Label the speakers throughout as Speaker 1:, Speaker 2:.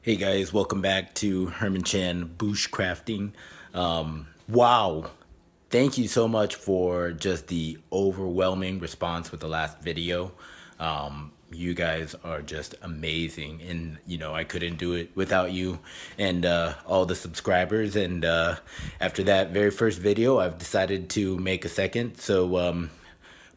Speaker 1: Hey guys, welcome back to Herman Chan Bush Crafting. Wow, thank you so much for just the overwhelming response with the last video. You guys are just amazing, and I couldn't do it without you and all the subscribers. And after that very first video, I've decided to make a second. So I'm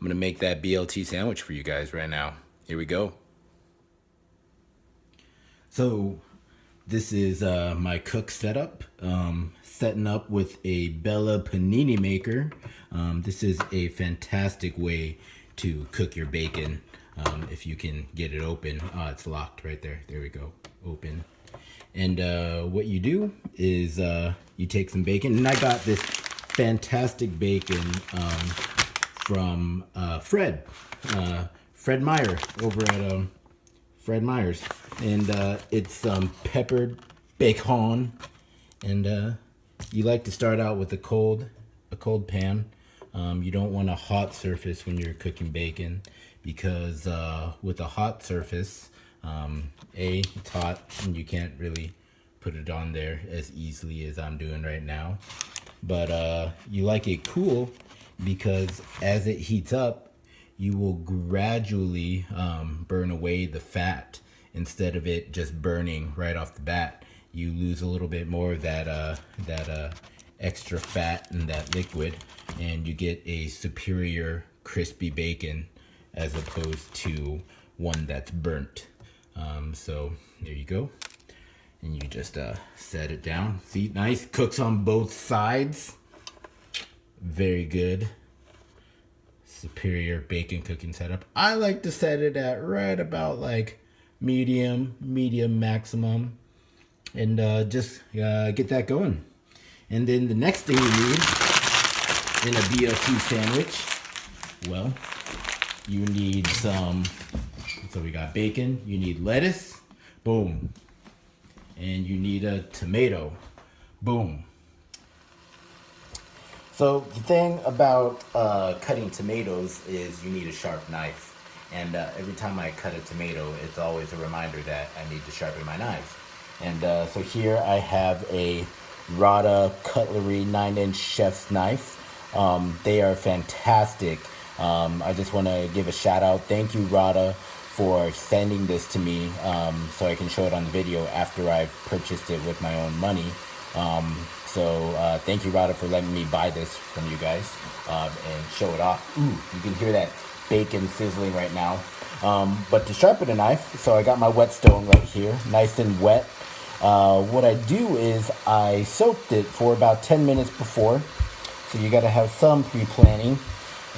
Speaker 1: gonna make that BLT sandwich for you guys right now. Here we go. So this is my cook setup. Setting up with a Bella panini maker. This is a fantastic way to cook your bacon if you can get it open. It's locked right there. There we go. Open. And what you do is you take some bacon. And I got this fantastic bacon from Fred Meyer over at Fred Meyer's, and it's peppered bacon, and you like to start out with a cold pan. You don't want a hot surface when you're cooking bacon, because with a hot surface, it's hot and you can't really put it on there as easily as I'm doing right now. But you like it cool, because as it heats up, you will gradually burn away the fat. Instead of it just burning right off the bat, you lose a little bit more of that extra fat and that liquid, and you get a superior crispy bacon as opposed to one that's burnt. So there you go. And you just set it down. See, nice, cooks on both sides. Very good. Superior bacon cooking setup. I like to set it at right about like medium maximum, and just get that going. And then the next thing you need in a BLT sandwich, well, you need some. So we got bacon, you need lettuce, boom, and you need a tomato, boom. So the thing about cutting tomatoes is you need a sharp knife. And every time I cut a tomato, it's always a reminder that I need to sharpen my knife. And so here I have a Rada Cutlery 9-inch chef's knife. They are fantastic. I just want to give a shout out. Thank you, Rada, for sending this to me so I can show it on the video after I've purchased it with my own money. So thank you, Rada, for letting me buy this from you guys and show it off. Ooh, you can hear that bacon sizzling right now. But to sharpen a knife, so I got my whetstone right here, nice and wet. What I do is I soaked it for about 10 minutes before. So you got to have some pre-planning.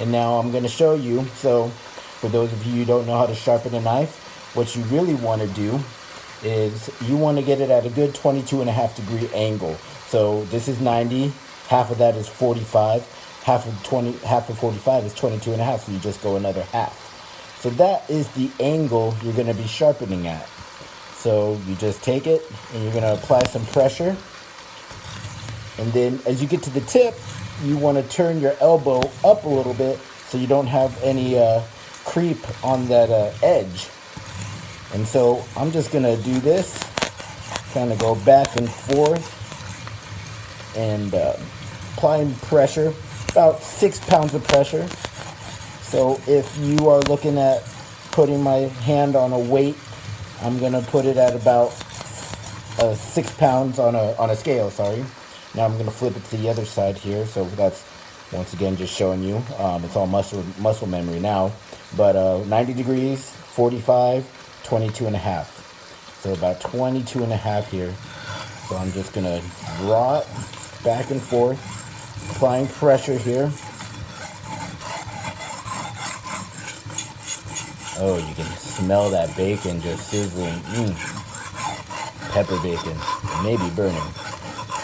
Speaker 1: And now I'm going to show you. So for those of you who don't know how to sharpen a knife, what you really want to do is you want to get it at a good 22.5-degree angle. So this is 90, half of that is 45, half of 45 is 22.5, so you just go another half. So that is the angle you're going to be sharpening at. So you just take it and you're going to apply some pressure. And then as you get to the tip, you want to turn your elbow up a little bit so you don't have any creep on that edge. And so I'm just going to do this, kind of go back and forth and applying pressure, about 6 pounds of pressure. So if you are looking at putting my hand on a weight, I'm going to put it at about 6 pounds on a scale, sorry. Now I'm going to flip it to the other side here. So that's, once again, just showing you. It's all muscle memory now. But 90 degrees, 45, 22.5. So about 22.5 here. So I'm just going to draw it back and forth, applying pressure here. Oh, you can smell that bacon just sizzling. Pepper bacon. It may be burning.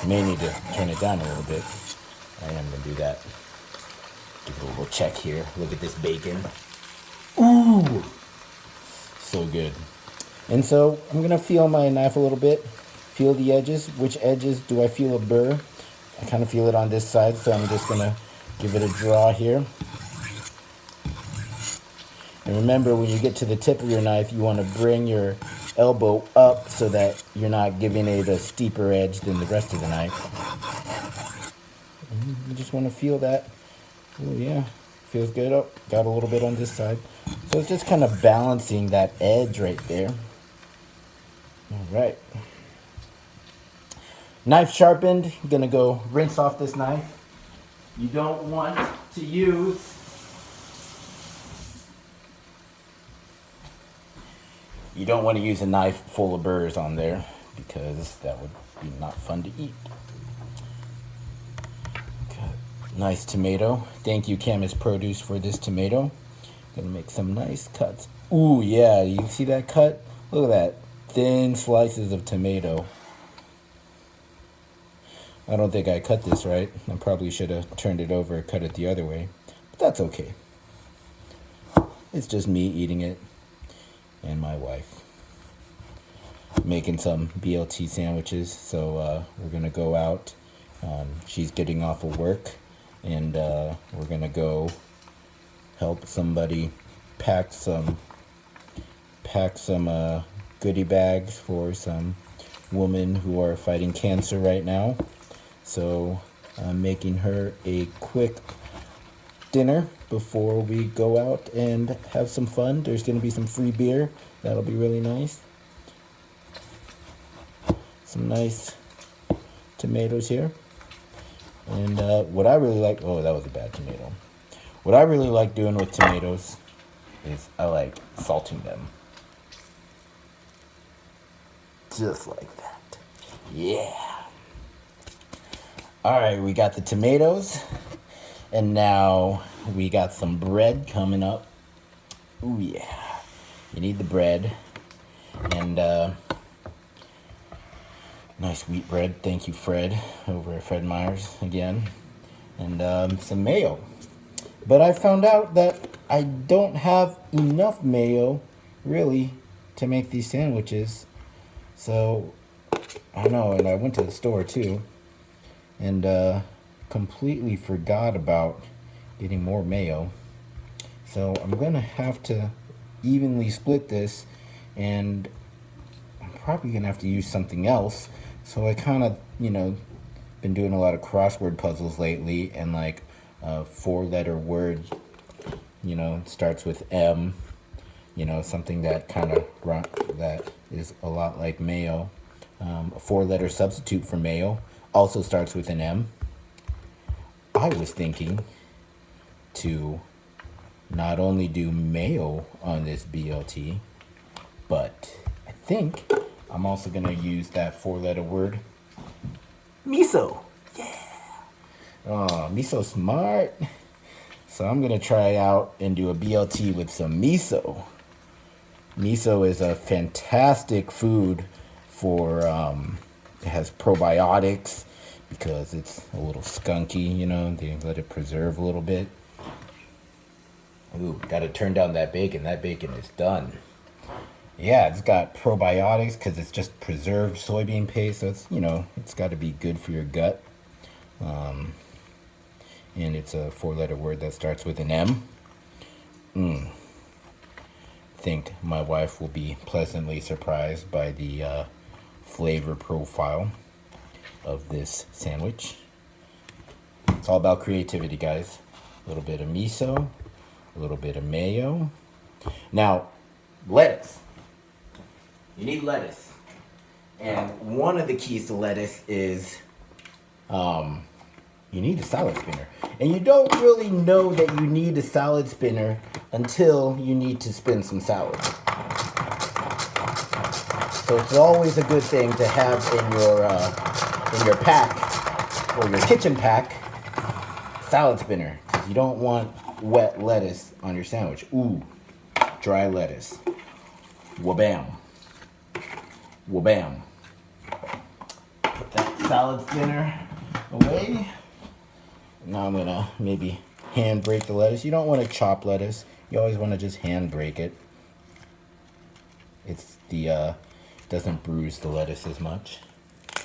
Speaker 1: You may need to turn it down a little bit. I am going to do that. Give it a little check here. Look at this bacon. Ooh! So good. And so I'm going to feel my knife a little bit. Feel the edges. Which edges do I feel a burr? I kind of feel it on this side, so I'm just going to give it a draw here. And remember, when you get to the tip of your knife, you want to bring your elbow up so that you're not giving it a steeper edge than the rest of the knife. And you just want to feel that. Oh yeah, feels good. Oh, got a little bit on this side. So it's just kind of balancing that edge right there. All right. Knife sharpened. I'm gonna go rinse off this knife. You don't want to use a knife full of burrs on there because that would be not fun to eat. Nice tomato. Thank you, Camus Produce, for this tomato. Gonna make some nice cuts. Ooh, yeah, you see that cut? Look at that. Thin slices of tomato. I don't think I cut this right. I probably should have turned it over and cut it the other way. But that's okay. It's just me eating it and my wife. Making some BLT sandwiches. So we're gonna go out. She's getting off of work. And we're gonna go help somebody pack some goodie bags for some women who are fighting cancer right now. So I'm making her a quick dinner before we go out and have some fun. There's gonna be some free beer. That'll be really nice. Some nice tomatoes here. And what I really like, oh, that was a bad tomato. What I really like doing with tomatoes is I like salting them. Just like that. Yeah. All right, we got the tomatoes. And now we got some bread coming up. Ooh, yeah. You need the bread. And nice wheat bread. Thank you, Fred, over at Fred Meyer's again. And some mayo. But I found out that I don't have enough mayo, really, to make these sandwiches. So, I know, and I went to the store too. And completely forgot about getting more mayo. So I'm going to have to evenly split this. And I'm probably going to have to use something else. So I kind of, been doing a lot of crossword puzzles lately, and like a 4-letter word, starts with M, something that that is a lot like mayo. A 4-letter substitute for mayo also starts with an M. I was thinking to not only do mayo on this BLT, but I think I'm also going to use that 4-letter word, miso. Yeah. Oh, miso smart. So I'm going to try out and do a BLT with some miso. Miso is a fantastic food for, it has probiotics because it's a little skunky, they let it preserve a little bit. Ooh, got to turn down that bacon. That bacon is done. Yeah, it's got probiotics because it's just preserved soybean paste. So it's, it's got to be good for your gut. And it's a 4-letter word that starts with an M. I think my wife will be pleasantly surprised by the flavor profile of this sandwich. It's all about creativity, guys. A little bit of miso, a little bit of mayo. Now, lettuce. You need lettuce. And one of the keys to lettuce is you need a salad spinner. And you don't really know that you need a salad spinner until you need to spin some salad. So it's always a good thing to have in your pack or your kitchen pack salad spinner, because you don't want wet lettuce on your sandwich. Ooh, dry lettuce. Wabam. Wabam. Put that salad spinner away. Now I'm gonna maybe hand break the lettuce. You don't want to chop lettuce. You always want to just hand break it. It's the doesn't bruise the lettuce as much. I'm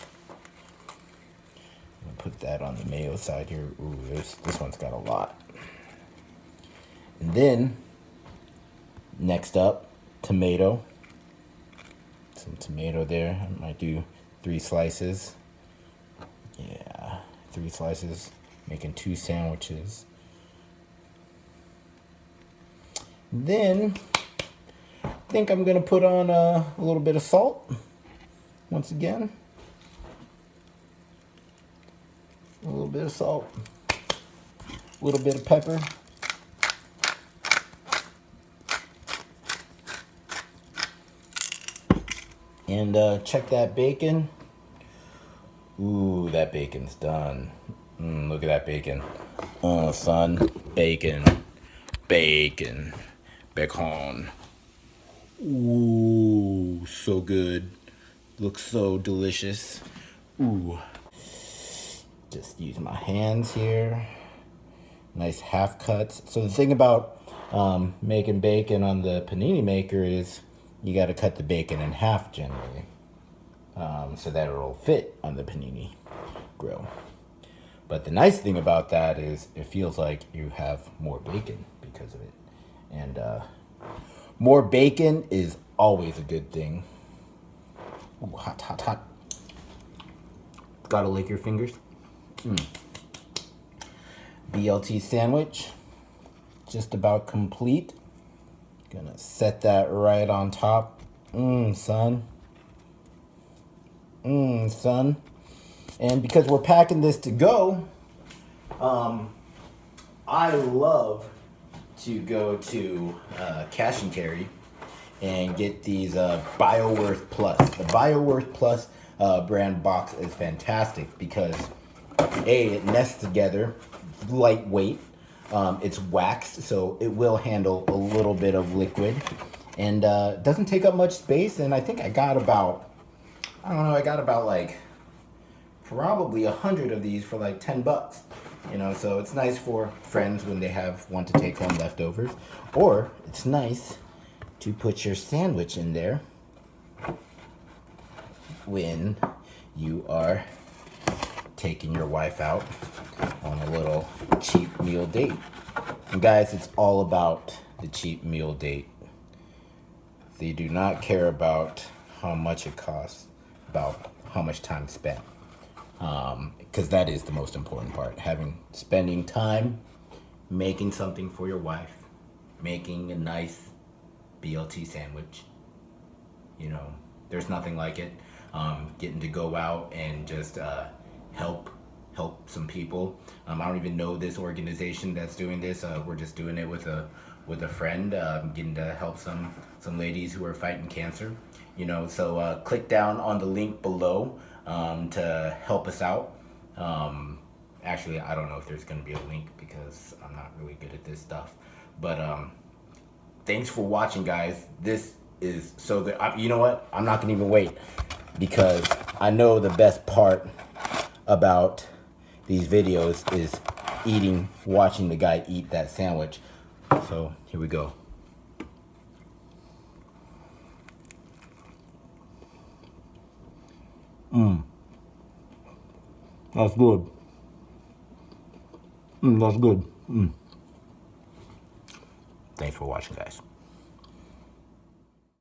Speaker 1: gonna put that on the mayo side here. Ooh, this one's got a lot. And then next up, tomato. Some tomato there. I might do 3 slices. Yeah, 3 slices, making 2 sandwiches. Then I think I'm gonna put on a little bit of salt once again. A little bit of salt, a little bit of pepper. And check that bacon. Ooh, that bacon's done. Look at that bacon. Oh, son, bacon, bacon, bacon. Ooh, so good. Looks so delicious. Ooh. Just use my hands here. Nice half cuts. So the thing about making bacon on the panini maker is you got to cut the bacon in half generally, so that it'll fit on the panini grill. But the nice thing about that is it feels like you have more bacon because of it. And more bacon is always a good thing. Ooh, hot, hot, hot. Gotta lick your fingers. BLT sandwich, just about complete. Gonna set that right on top. Son. Son. And because we're packing this to go, I love to go to Cash and Carry and get these BioWorth Plus. The BioWorth Plus brand box is fantastic because it nests together, lightweight, it's waxed, so it will handle a little bit of liquid, and doesn't take up much space. And I think I got about, like probably 100 of these for like $10. So it's nice for friends when they want to take home leftovers, or it's nice to put your sandwich in there when you are taking your wife out on a little cheap meal date. And guys, it's all about the cheap meal date. They do not care about how much it costs, about how much time spent. Because that is the most important part. Spending time making something for your wife, making a nice BLT sandwich. There's nothing like it. Getting to go out and just help some people. I don't even know this organization that's doing this. We're just doing it with a friend, getting to help some ladies who are fighting cancer. So click down on the link below to help us out. Actually, I don't know if there's going to be a link because I'm not really good at this stuff. But thanks for watching, guys. This is so good. You know what? I'm not going to even wait because I know the best part about these videos is watching the guy eat that sandwich. So here we go. That's good. That's good. Thanks for watching, guys.